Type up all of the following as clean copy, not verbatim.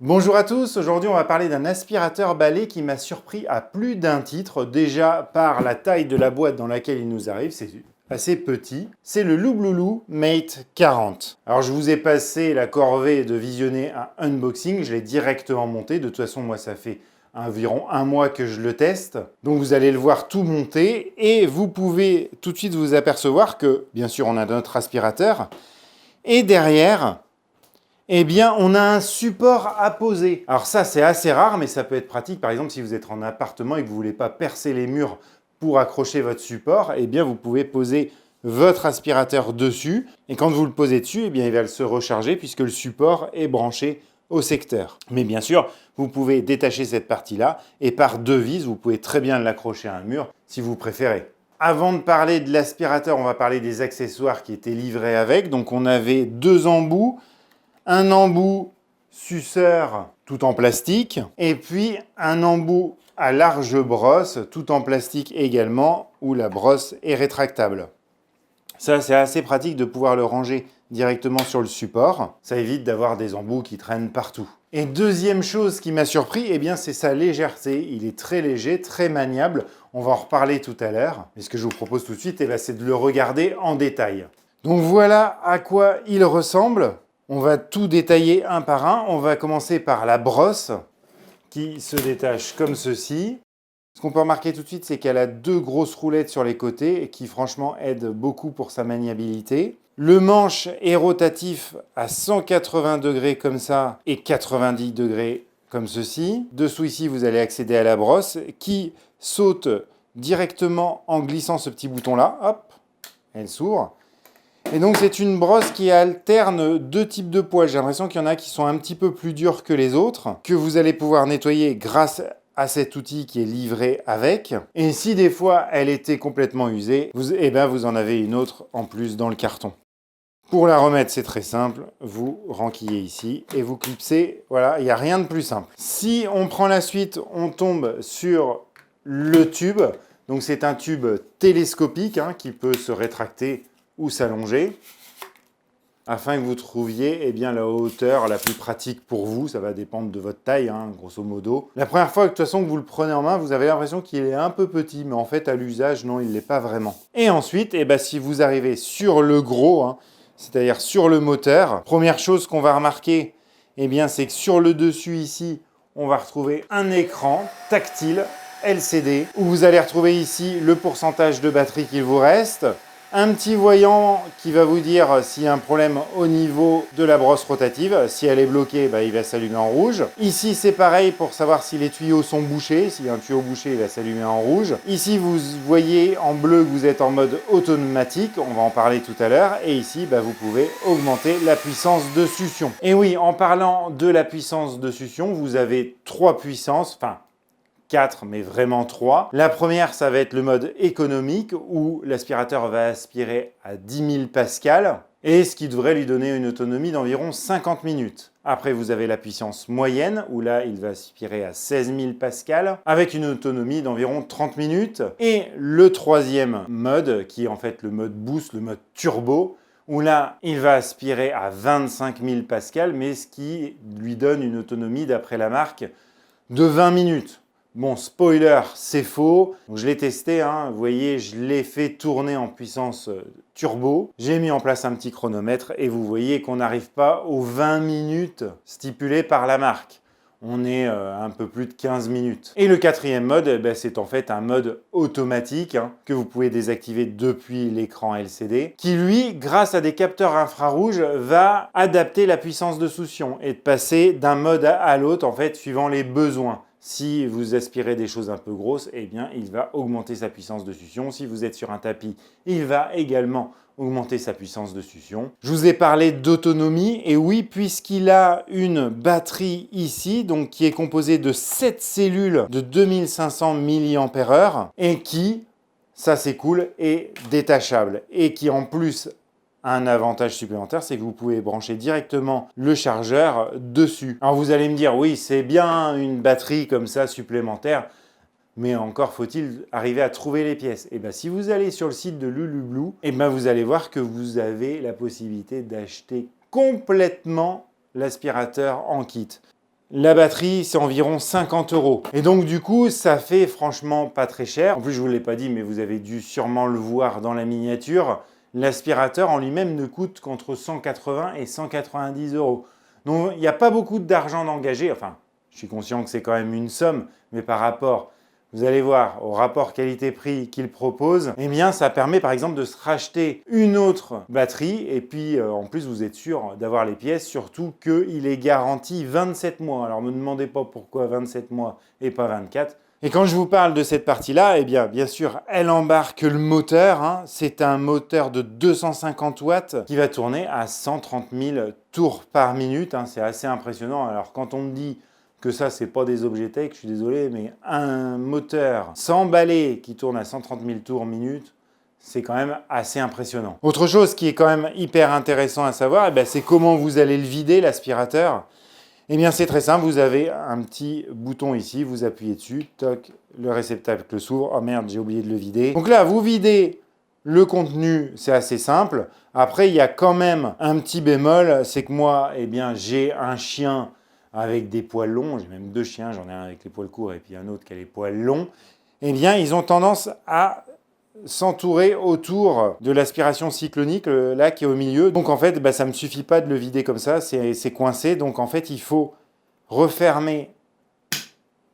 Bonjour à tous, aujourd'hui on va parler d'un aspirateur balai qui m'a surpris à plus d'un titre, déjà par la taille de la boîte dans laquelle il nous arrive, c'est assez petit. C'est le Loublou Mate 40. Alors je vous ai passé la corvée de visionner un unboxing, je l'ai directement monté, de toute façon moi ça fait environ un mois que je le teste. Donc vous allez le voir tout monter et vous pouvez tout de suite vous apercevoir que, bien sûr on a notre aspirateur, et derrière, eh bien, on a un support à poser. Alors ça, c'est assez rare, mais ça peut être pratique. Par exemple, si vous êtes en appartement et que vous ne voulez pas percer les murs pour accrocher votre support, eh bien, vous pouvez poser votre aspirateur dessus. Et quand vous le posez dessus, eh bien, il va se recharger puisque le support est branché au secteur. Mais bien sûr, vous pouvez détacher cette partie-là et par deux vis, vous pouvez très bien l'accrocher à un mur si vous préférez. Avant de parler de l'aspirateur, on va parler des accessoires qui étaient livrés avec. Donc, on avait deux embouts. Un embout suceur tout en plastique et puis un embout à large brosse tout en plastique également où la brosse est rétractable. Ça, c'est assez pratique de pouvoir le ranger directement sur le support. Ça évite d'avoir des embouts qui traînent partout. Et deuxième chose qui m'a surpris, eh bien, c'est sa légèreté. Il est très léger, très maniable. On va en reparler tout à l'heure. Mais ce que je vous propose tout de suite, c'est de le regarder en détail. Donc voilà à quoi il ressemble. On va tout détailler un par un. On va commencer par la brosse qui se détache comme ceci. Ce qu'on peut remarquer tout de suite, c'est qu'elle a deux grosses roulettes sur les côtés et qui franchement aident beaucoup pour sa maniabilité. Le manche est rotatif à 180 degrés comme ça et 90 degrés comme ceci. Dessous ici, vous allez accéder à la brosse qui saute directement en glissant ce petit bouton-là. Hop, elle s'ouvre. Et donc c'est une brosse qui alterne deux types de poils. J'ai l'impression qu'il y en a qui sont un petit peu plus durs que les autres, que vous allez pouvoir nettoyer grâce à cet outil qui est livré avec. Et si des fois elle était complètement usée, vous en avez une autre en plus dans le carton. Pour la remettre, c'est très simple. Vous renquillez ici et vous clipsez. Voilà, il n'y a rien de plus simple. Si on prend la suite, on tombe sur le tube. Donc c'est un tube télescopique qui peut se rétracter ou s'allonger, afin que vous trouviez la hauteur la plus pratique pour vous. Ça va dépendre de votre taille, grosso modo. La première fois de toute façon que vous le prenez en main, vous avez l'impression qu'il est un peu petit, mais en fait, à l'usage, non, il ne l'est pas vraiment. Et ensuite, si vous arrivez sur le gros, c'est-à-dire sur le moteur, première chose qu'on va remarquer, c'est que sur le dessus ici, on va retrouver un écran tactile LCD, où vous allez retrouver ici le pourcentage de batterie qu'il vous reste, un petit voyant qui va vous dire s'il y a un problème au niveau de la brosse rotative. Si elle est bloquée, il va s'allumer en rouge. Ici, c'est pareil pour savoir si les tuyaux sont bouchés. S'il y a un tuyau bouché, il va s'allumer en rouge. Ici, vous voyez en bleu que vous êtes en mode automatique. On va en parler tout à l'heure. Et ici, vous pouvez augmenter la puissance de succion. Et oui, en parlant de la puissance de succion, vous avez trois puissances, 4, mais vraiment 3. La première, ça va être le mode économique où l'aspirateur va aspirer à 10 000 pascal et ce qui devrait lui donner une autonomie d'environ 50 minutes. Après, vous avez la puissance moyenne où là, il va aspirer à 16 000 pascal avec une autonomie d'environ 30 minutes. Et le troisième mode, qui est en fait le mode boost, le mode turbo, où là, il va aspirer à 25 000 pascal, mais ce qui lui donne une autonomie, d'après la marque, de 20 minutes. Bon, spoiler, c'est faux. Donc, je l'ai testé, vous voyez, je l'ai fait tourner en puissance turbo. J'ai mis en place un petit chronomètre et vous voyez qu'on n'arrive pas aux 20 minutes stipulées par la marque. On est un peu plus de 15 minutes. Et le quatrième mode, c'est en fait un mode automatique que vous pouvez désactiver depuis l'écran LCD, qui lui, grâce à des capteurs infrarouges, va adapter la puissance de succion et de passer d'un mode à l'autre, en fait, suivant les besoins. Si vous aspirez des choses un peu grosses, il va augmenter sa puissance de succion. Si vous êtes sur un tapis, il va également augmenter sa puissance de succion. Je vous ai parlé d'autonomie, et oui, puisqu'il a une batterie ici, donc qui est composée de 7 cellules de 2500 mAh, et qui, ça c'est cool, est détachable, et qui en plus un avantage supplémentaire, c'est que vous pouvez brancher directement le chargeur dessus. Alors vous allez me dire, oui, c'est bien une batterie comme ça supplémentaire, mais encore faut-il arriver à trouver les pièces. Et si vous allez sur le site de Loublou, vous allez voir que vous avez la possibilité d'acheter complètement l'aspirateur en kit. La batterie, c'est environ 50 €. Et donc du coup, ça fait franchement pas très cher. En plus, je ne vous l'ai pas dit, mais vous avez dû sûrement le voir dans la miniature. L'aspirateur en lui-même ne coûte qu'entre 180 et 190 €. Donc il n'y a pas beaucoup d'argent d'engager. Enfin, je suis conscient que c'est quand même une somme, mais par rapport, vous allez voir, au rapport qualité-prix qu'il propose, eh bien ça permet par exemple de se racheter une autre batterie et puis en plus vous êtes sûr d'avoir les pièces, surtout qu'il est garanti 27 mois. Alors ne me demandez pas pourquoi 27 mois et pas 24. Et quand je vous parle de cette partie-là, eh bien sûr, elle embarque le moteur. Hein. C'est un moteur de 250 watts qui va tourner à 130 000 tours par minute. Hein. C'est assez impressionnant. Alors quand on me dit que ça, c'est pas des objets tech, je suis désolé, mais un moteur sans balai qui tourne à 130 000 tours minute, c'est quand même assez impressionnant. Autre chose qui est quand même hyper intéressant à savoir, eh c'est comment vous allez le vider, l'aspirateur. Eh bien, c'est très simple, vous avez un petit bouton ici, vous appuyez dessus, toc, le réceptacle s'ouvre. Oh merde, j'ai oublié de le vider. Donc là, vous videz le contenu, c'est assez simple. Après, il y a quand même un petit bémol, c'est que moi, eh bien, j'ai un chien avec des poils longs, j'ai même 2 chiens, j'en ai un avec les poils courts et puis un autre qui a les poils longs. Eh bien, ils ont tendance à s'entourer autour de l'aspiration cyclonique, là qui est au milieu. Donc en fait, ça ne me suffit pas de le vider comme ça, c'est coincé. Donc en fait, il faut refermer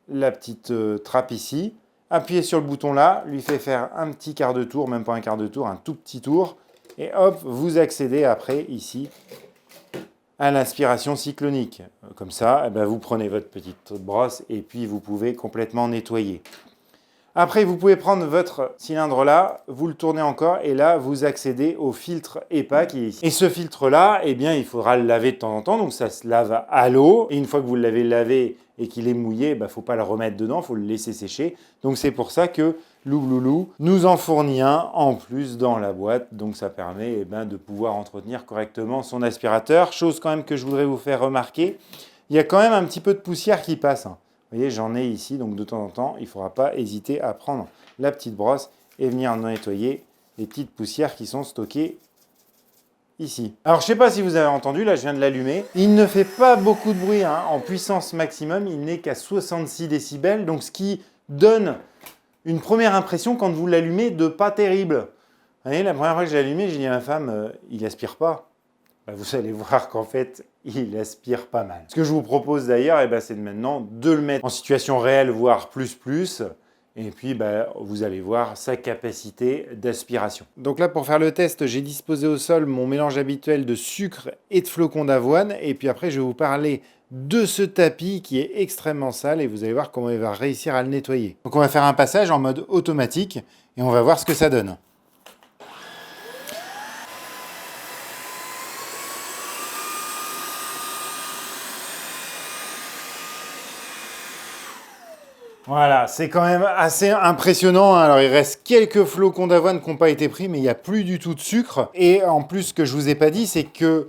la petite trappe ici, appuyer sur le bouton là, lui fait faire un petit quart de tour, même pas un quart de tour, un tout petit tour. Et hop, vous accédez après ici à l'aspiration cyclonique. Comme ça, vous prenez votre petite brosse et puis vous pouvez complètement nettoyer. Après, vous pouvez prendre votre cylindre là, vous le tournez encore et là, vous accédez au filtre EPA qui est ici. Et ce filtre-là, eh bien, il faudra le laver de temps en temps, donc ça se lave à l'eau. Et une fois que vous l'avez lavé et qu'il est mouillé, il ne faut pas le remettre dedans, il faut le laisser sécher. Donc c'est pour ça que Loubloulou nous en fournit un en plus dans la boîte. Donc ça permet de pouvoir entretenir correctement son aspirateur. Chose quand même que je voudrais vous faire remarquer, il y a quand même un petit peu de poussière qui passe. Vous voyez, j'en ai ici, donc de temps en temps, il ne faudra pas hésiter à prendre la petite brosse et venir nettoyer les petites poussières qui sont stockées ici. Alors, je ne sais pas si vous avez entendu, là, je viens de l'allumer. Il ne fait pas beaucoup de bruit, hein. En puissance maximum, il n'est qu'à 66 décibels, donc ce qui donne une première impression quand vous l'allumez de pas terrible. Vous voyez, la première fois que j'ai allumé, j'ai dit à ma femme, il aspire pas. Vous allez voir qu'en fait, il aspire pas mal. Ce que je vous propose d'ailleurs, c'est de maintenant de le mettre en situation réelle, voire plus. Et puis, vous allez voir sa capacité d'aspiration. Donc là, pour faire le test, j'ai disposé au sol mon mélange habituel de sucre et de flocons d'avoine. Et puis après, je vais vous parler de ce tapis qui est extrêmement sale et vous allez voir comment il va réussir à le nettoyer. Donc on va faire un passage en mode automatique et on va voir ce que ça donne. Voilà, c'est quand même assez impressionnant. Alors, il reste quelques flocons d'avoine qui n'ont pas été pris, mais il n'y a plus du tout de sucre. Et en plus, ce que je ne vous ai pas dit, c'est que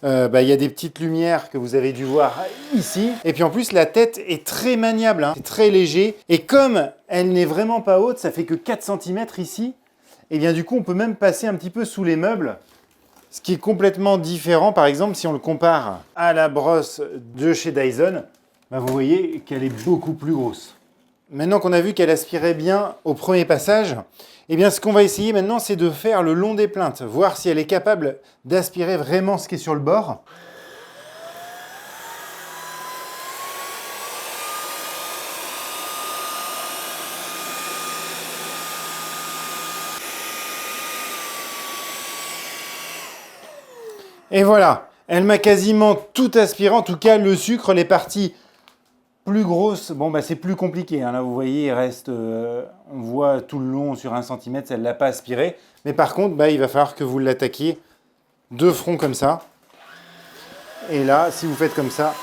il y a des petites lumières que vous avez dû voir ici. Et puis en plus, la tête est très maniable, hein. C'est très léger. Et comme elle n'est vraiment pas haute, ça fait que 4 cm ici. Et bien du coup, on peut même passer un petit peu sous les meubles. Ce qui est complètement différent, par exemple, si on le compare à la brosse de chez Dyson, vous voyez qu'elle est beaucoup plus grosse. Maintenant qu'on a vu qu'elle aspirait bien au premier passage, eh bien ce qu'on va essayer maintenant, c'est de faire le long des plaintes, voir si elle est capable d'aspirer vraiment ce qui est sur le bord. Et voilà, elle m'a quasiment tout aspiré, en tout cas le sucre, les parties plus grosse, c'est plus compliqué. Hein. Là, vous voyez, il reste, on voit tout le long sur 1 cm, elle ne l'a pas aspiré. Mais par contre, il va falloir que vous l'attaquiez de front comme ça. Et là, si vous faites comme ça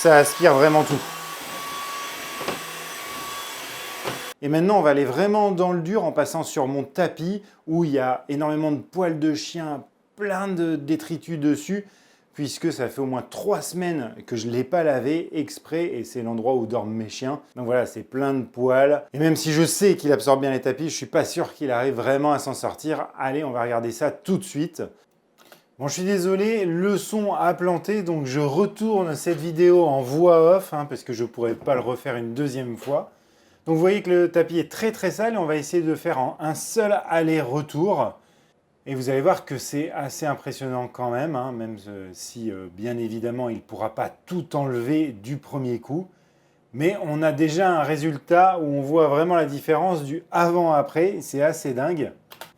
aspire vraiment tout. Et maintenant, on va aller vraiment dans le dur en passant sur mon tapis où il y a énormément de poils de chien, plein de détritus dessus, puisque ça fait au moins 3 semaines que je ne l'ai pas lavé exprès et c'est l'endroit où dorment mes chiens. Donc voilà, c'est plein de poils. Et même si je sais qu'il absorbe bien les tapis, je ne suis pas sûr qu'il arrive vraiment à s'en sortir. Allez, on va regarder ça tout de suite. Bon, je suis désolé, le son a planté, donc je retourne cette vidéo en voix off, parce que je ne pourrais pas le refaire une deuxième fois. Donc vous voyez que le tapis est très très sale et on va essayer de le faire en un seul aller-retour. Et vous allez voir que c'est assez impressionnant quand même, même si bien évidemment il ne pourra pas tout enlever du premier coup. Mais on a déjà un résultat où on voit vraiment la différence du avant-après, c'est assez dingue.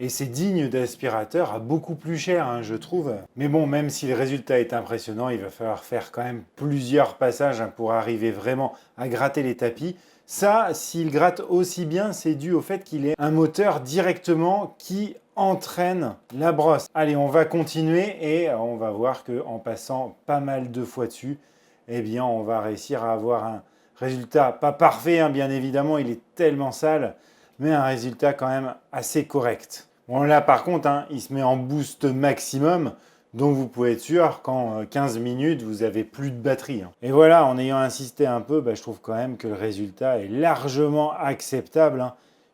Et c'est digne d'aspirateur à beaucoup plus cher, je trouve. Mais bon, même si le résultat est impressionnant, il va falloir faire quand même plusieurs passages pour arriver vraiment à gratter les tapis. Ça, s'il gratte aussi bien, c'est dû au fait qu'il ait un moteur directement qui entraîne la brosse. Allez, on va continuer et on va voir qu'en passant pas mal de fois dessus, eh bien, on va réussir à avoir un résultat pas parfait, bien évidemment, il est tellement sale, mais un résultat quand même assez correct. Bon, là, par contre, il se met en boost maximum, donc vous pouvez être sûr qu'en 15 minutes, vous n'avez plus de batterie. Et voilà, en ayant insisté un peu, je trouve quand même que le résultat est largement acceptable.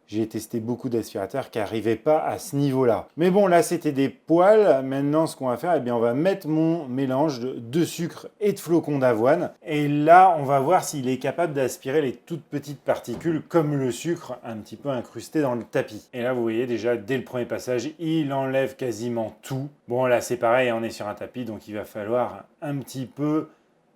J'ai testé beaucoup d'aspirateurs qui n'arrivaient pas à ce niveau-là. Mais bon, là, c'était des poils. Maintenant, ce qu'on va faire, eh bien, on va mettre mon mélange de sucre et de flocons d'avoine. Et là, on va voir s'il est capable d'aspirer les toutes petites particules, comme le sucre, un petit peu incrusté dans le tapis. Et là, vous voyez déjà, dès le premier passage, il enlève quasiment tout. Bon, là, c'est pareil, on est sur un tapis, donc il va falloir un petit peu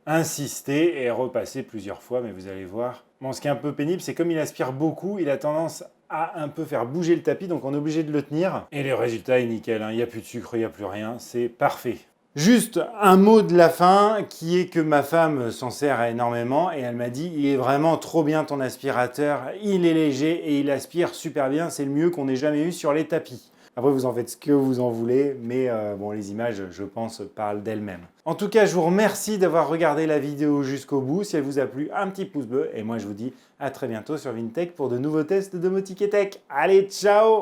insister et repasser plusieurs fois, mais vous allez voir. Bon, ce qui est un peu pénible, c'est comme il aspire beaucoup, il a tendance à un peu faire bouger le tapis, donc on est obligé de le tenir. Et le résultat est nickel, il n'y a plus de sucre, il n'y a plus rien, c'est parfait. Juste un mot de la fin, qui est que ma femme s'en sert énormément, et elle m'a dit, il est vraiment trop bien ton aspirateur, il est léger et il aspire super bien, c'est le mieux qu'on ait jamais eu sur les tapis. Après, vous en faites ce que vous en voulez, mais bon, les images, je pense, parlent d'elles-mêmes. En tout cas, je vous remercie d'avoir regardé la vidéo jusqu'au bout. Si elle vous a plu, un petit pouce bleu. Et moi, je vous dis à très bientôt sur Vintech pour de nouveaux tests de Domotique et Tech. Allez, ciao!